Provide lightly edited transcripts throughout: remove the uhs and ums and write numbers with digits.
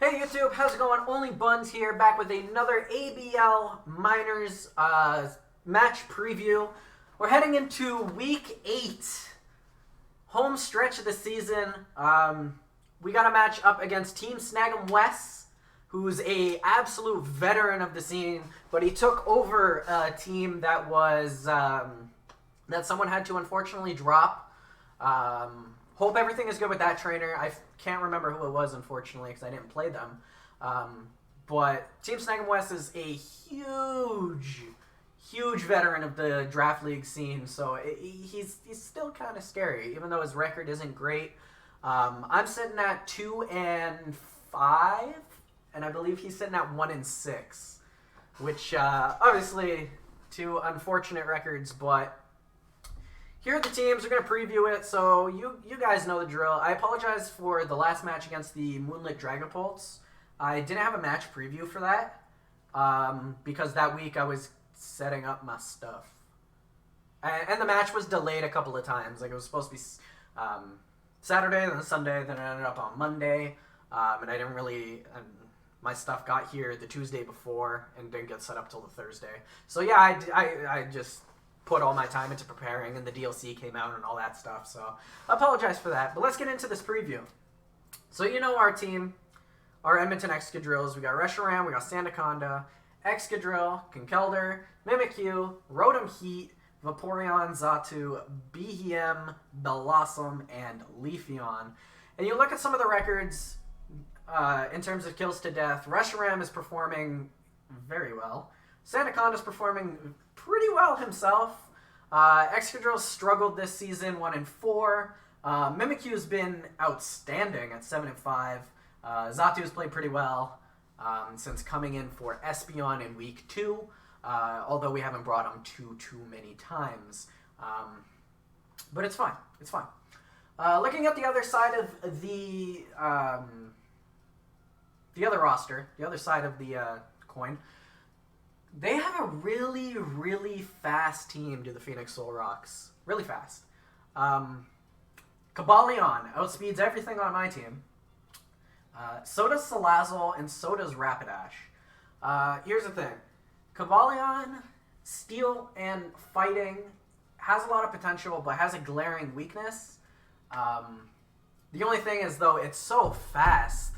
Hey YouTube, how's it going? Only Buns here, back with another ABL Minors match preview. We're heading into Week 8, home stretch of the season. We got a match up against TeamSnagemWes, who's a absolute veteran of the scene, but he took over a team that was that someone had to unfortunately drop. Hope everything is good with that trainer. I can't remember who it was, unfortunately, because I didn't play them. But TeamSnagemWes is a huge veteran of the draft league scene, so he's still kind of scary, even though his record isn't great. I'm sitting at 2-5, and I believe he's sitting at 1-6, which obviously two unfortunate records, but here are the teams. We're going to preview it, so you guys know the drill. I apologize for the last match against the Moonlit Dragapults. I didn't have a match preview for that because that week I was setting up my stuff. And the match was delayed a couple of times. Like, it was supposed to be Saturday, then Sunday, then it ended up on Monday. And I didn't really... my stuff got here the Tuesday before and didn't get set up till the Thursday. So yeah, I just put all my time into preparing, and the DLC came out and all that stuff, so I apologize for that. But let's get into this preview. So you know our team, our Edmonton Excadrills. We got Reshiram, we got Sandaconda, Excadrill, Conkeldurr, Mimikyu, Rotom Heat, Vaporeon, Xatu, Behem, Bellossom, and Leafeon. And you look at some of the records in terms of kills to death. Reshiram is performing very well. Sandaconda is performing pretty well himself. Excadrill struggled this season, 1-4. Mimikyu's been outstanding at 7-5. Xatu has played pretty well since coming in for Espeon in Week 2, although we haven't brought him too many times. But it's fine. It's fine. Looking at the other side of the other roster, the other side of the coin, they have a really fast team to the Phoenix Solrocks. Really fast. Cobalion outspeeds everything on my team. So does Salazzle, and so does Rapidash. Here's the thing. Cobalion, Steel and Fighting, has a lot of potential, but has a glaring weakness. The only thing is, though, it's so fast.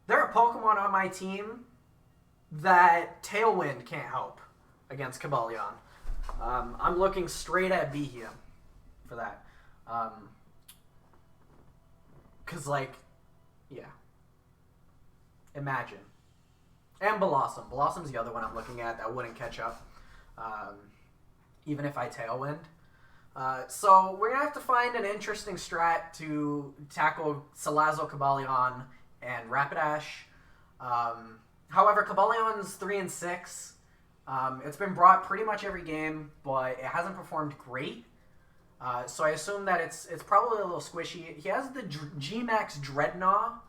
There are Pokemon on my team that Tailwind can't help against Cobalion. I'm looking straight at Behem for that. Because, like, yeah. Imagine. And Bellossom. Blossom's the other one I'm looking at that wouldn't catch up, even if I Tailwind. So we're going to have to find an interesting strat to tackle Salazzle, Cobalion, and Rapidash. However, Cobalion's 3-6. It's been brought pretty much every game, but it hasn't performed great. So I assume that it's probably a little squishy. He has the G-Max Dreadnought.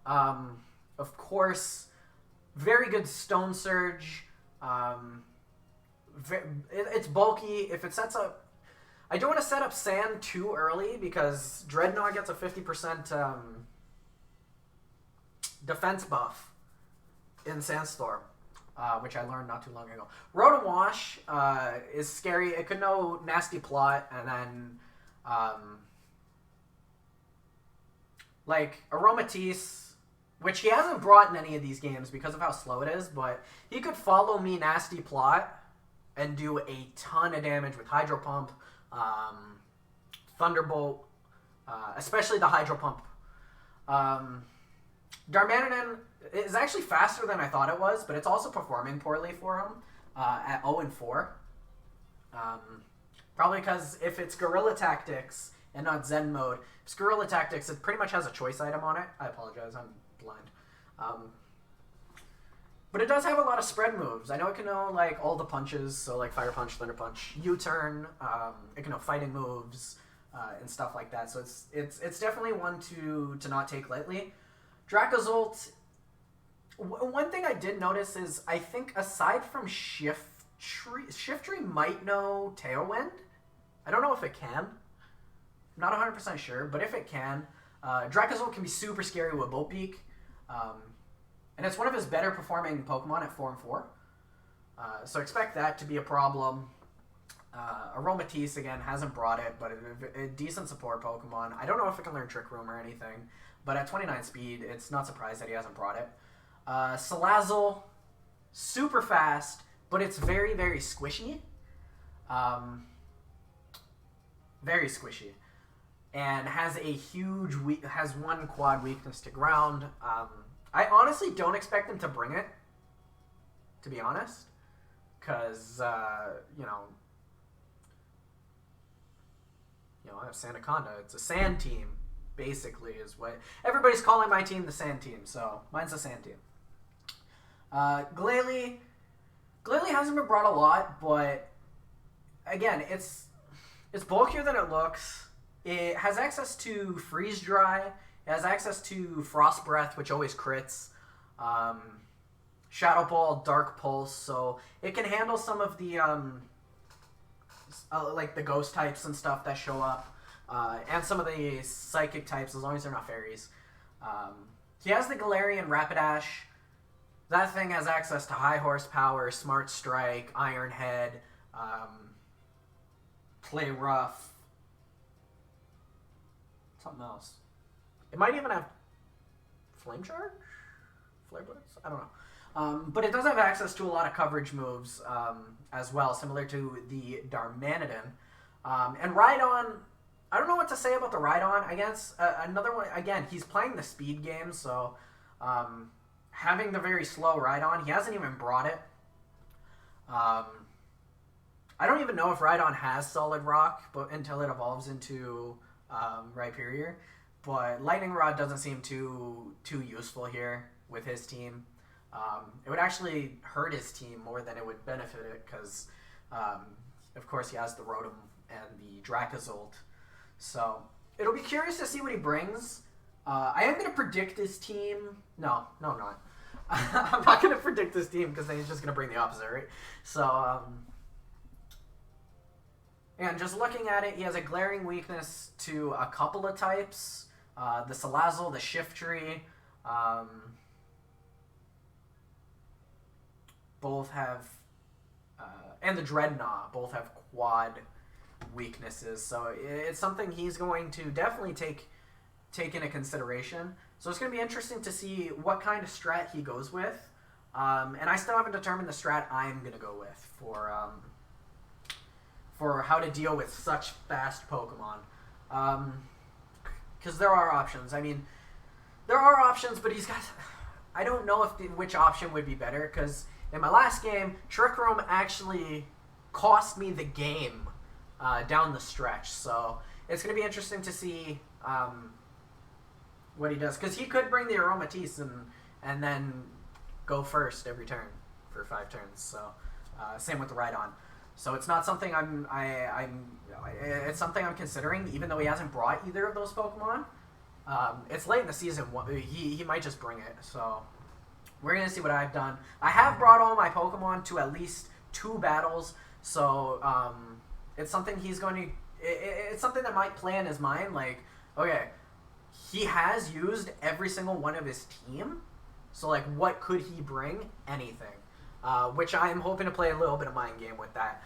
Of course, very good Stone Surge. It's bulky. If it sets up... I don't want to set up Sand too early because Dreadnought gets a 50% defense buff in Sandstorm, which I learned not too long ago. Rotom Wash is scary. It could know Nasty Plot, and then like Aromatisse, which he hasn't brought in any of these games because of how slow it is, but he could follow me Nasty Plot and do a ton of damage with Hydro Pump, Thunderbolt, especially the Hydro Pump. Darmanitan is actually faster than I thought it was, but it's also performing poorly for him at 0-4. Probably because if it's Guerrilla Tactics and not Zen Mode, if it's Guerrilla Tactics, it pretty much has a choice item on it. I apologize, I'm blind. But it does have a lot of spread moves. I know it can know like all the punches, so like Fire Punch, Thunder Punch, U-Turn. It can know fighting moves and stuff like that. So it's definitely one to not take lightly. Dracozolt, one thing I did notice is I think aside from Shiftry might know Tailwind. I don't know if it can. I'm not 100% sure, but if it can, Dracozolt can be super scary with Bolt Beak. And it's one of his better performing Pokemon at 4 and 4. So expect that to be a problem. Aromatisse, again, hasn't brought it, but a decent support Pokemon. I don't know if it can learn Trick Room or anything, but at 29 speed, it's not surprised that he hasn't brought it. Salazzle, super fast, but it's very, very squishy. Very squishy. And has a huge, has one quad weakness to ground. I honestly don't expect him to bring it, to be honest. Because, you know, I have Sandaconda. It's a sand team, basically, is what... Everybody's calling my team the sand team, so mine's the sand team. Glalie hasn't been brought a lot, but, again, it's bulkier than it looks. It has access to Freeze Dry. It has access to Frost Breath, which always crits. Shadow Ball, Dark Pulse, so it can handle some of the like the ghost types and stuff that show up, and some of the psychic types, as long as they're not fairies. He has the Galarian Rapidash. That thing has access to high horsepower, Smart Strike, Iron Head, Play Rough, something else. It might even have Flame Charge? Flare Blitz? I don't know. But it does have access to a lot of coverage moves as well, similar to the Darmanitan. And Rhydon, I don't know what to say about the Rhydon. I guess another one, again, he's playing the speed game, so having the very slow Rhydon, he hasn't even brought it. I don't even know if Rhydon has Solid Rock but until it evolves into Rhyperior. But Lightning Rod doesn't seem too useful here with his team. It would actually hurt his team more than it would benefit it because, of course, he has the Rotom and the Dracozolt. So it'll be curious to see what he brings. I am going to predict his team. No, I'm not. I'm not going to predict his team because then he's just going to bring the opposite, right? So, and just looking at it, he has a glaring weakness to a couple of types. The Salazzle, the Shiftry, both have, and the Dreadnought, both have quad weaknesses. So it's something he's going to definitely take into consideration. So it's going to be interesting to see what kind of strat he goes with. And I still haven't determined the strat I'm going to go with for how to deal with such fast Pokemon. Because there are options. I mean, there are options, but he's got... I don't know which option would be better, because in my last game, Trick Room actually cost me the game down the stretch. So it's going to be interesting to see what he does. Because he could bring the Aromatisse and then go first every turn for 5 turns. So same with the Rhydon. So it's not something it's something I'm considering, even though he hasn't brought either of those Pokemon. It's late in the season. He might just bring it. So we're going to see what I've done. I have brought all my Pokemon to at least 2 battles. So it's something he's going to... It's something that might play in his mind. Like, okay, he has used every single one of his team. So, like, what could he bring? Anything. Which I'm hoping to play a little bit of mind game with that.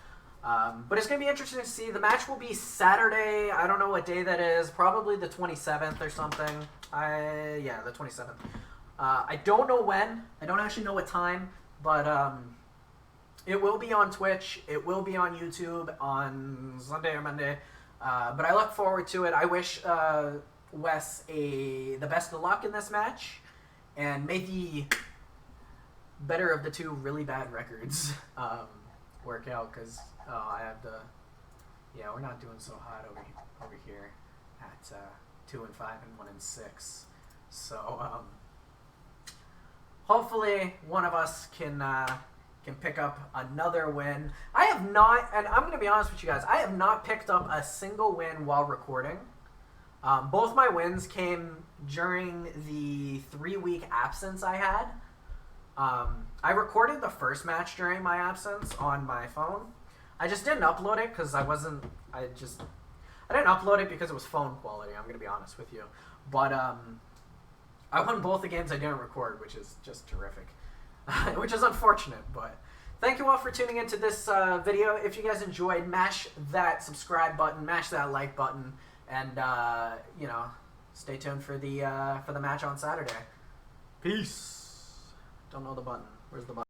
But it's going to be interesting to see. The match will be Saturday. I don't know what day that is. Probably the 27th or something. Yeah, the 27th. I don't know when. I don't actually know what time. But it will be on Twitch. It will be on YouTube on Sunday or Monday. But I look forward to it. I wish Wes the best of luck in this match. And may the better of the 2 really bad records work out, because I have the... Yeah, we're not doing so hot over here at 2 and 5 and 1 and 6. So hopefully one of us can pick up another win. I have not, and I'm going to be honest with you guys, I have not picked up a single win while recording. Both my wins came during the 3-week absence I had. I recorded the first match during my absence on my phone. I just didn't upload it because I I didn't upload it because it was phone quality, I'm going to be honest with you. But I won both the games I didn't record, which is just terrific. Which is unfortunate, but thank you all for tuning into this video. If you guys enjoyed, mash that subscribe button, mash that like button, and, you know, stay tuned for the match on Saturday. Peace. Don't know the button. Where's the button?